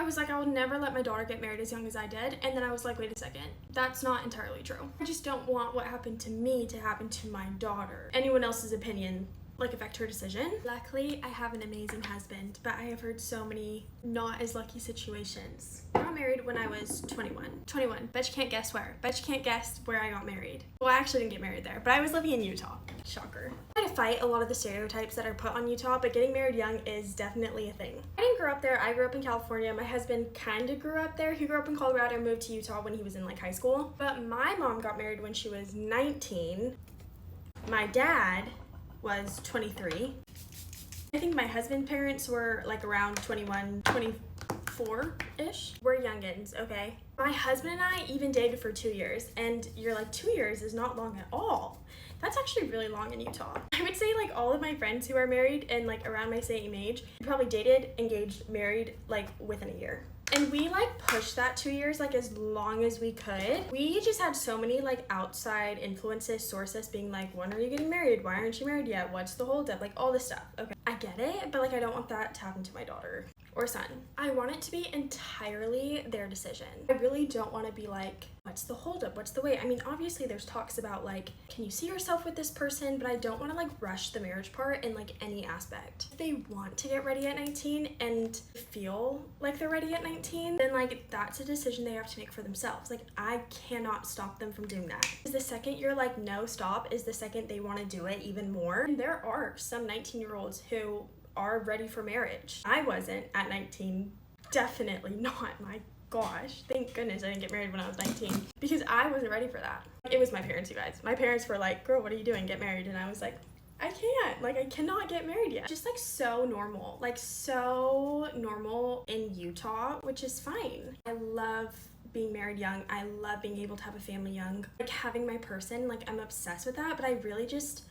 was like, I would never let my daughter get married as young as I did. And then I was like, wait a second, that's not entirely true. I just don't want what happened to me to happen to my daughter. Anyone else's opinion like affect her decision. Luckily, I have an amazing husband, but I have heard so many not as lucky situations. I got married when I was 21. 21. Bet you can't guess where. Bet you can't guess where I got married. Well, I actually didn't get married there, but I was living in Utah. Shocker. I had to fight a lot of the stereotypes that are put on Utah, but getting married young is definitely a thing. I didn't grow up there. I grew up in California. My husband kind of grew up there. He grew up in Colorado and moved to Utah when he was in like high school. But my mom got married when she was 19. My dad was 23. I think my husband's parents were like around 21, 24-ish. We're youngins, okay? My husband and I even dated for 2 years, and you're like, 2 years is not long at all. That's actually really long in Utah. I would say like all of my friends who are married and like around my same age probably dated, engaged, married like within a year. And we like pushed that 2 years like as long as we could. We just had so many like outside influences, sources being like, when are you getting married? Why aren't you married yet? What's the holdup? Like all this stuff. Okay, I get it, but like I don't want that to happen to my daughter or son. I want it to be entirely their decision. I really don't want to be like, what's the holdup? What's the wait? I mean, obviously there's talks about like, can you see yourself with this person? But I don't want to like rush the marriage part in like any aspect. If they want to get ready at 19 and feel like they're ready at 19, then like that's a decision they have to make for themselves. Like I cannot stop them from doing that. Because the second you're like, no, stop, is the second they want to do it even more. And there are some 19-year-olds who are ready for marriage. I wasn't at 19. Definitely not. My gosh, thank goodness I didn't get married when I was 19 because I wasn't ready for that. It was my parents, you guys. My parents were like, girl, what are you doing? Get married. And I was like, I can't. Like, I cannot get married yet. Just like so normal. Like so normal in Utah, which is fine. I love being married young. I love being able to have a family young. Like having my person, like I'm obsessed with that, but I really just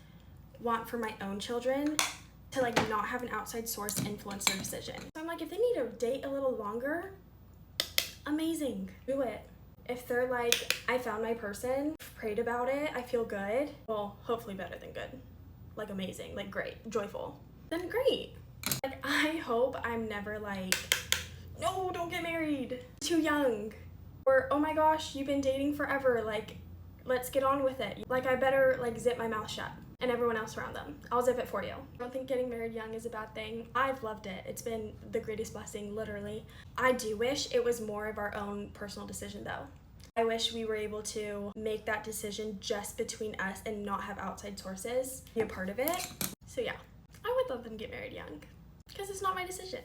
want for my own children to like not have an outside source influence their decision. So I'm like, if they need to date a little longer, amazing, do it. If they're like, I found my person, prayed about it, I feel good, well, hopefully better than good, like amazing, like great, joyful, then great. Like I hope I'm never like, no, don't get married, too young, or oh my gosh, you've been dating forever, like let's get on with it. Like I better like zip my mouth shut. And everyone else around them. I'll zip it for you. I don't think getting married young is a bad thing. I've loved it. It's been the greatest blessing, literally. I do wish it was more of our own personal decision though. I wish we were able to make that decision just between us and not have outside sources be a part of it. So yeah, I would love them to get married young because it's not my decision.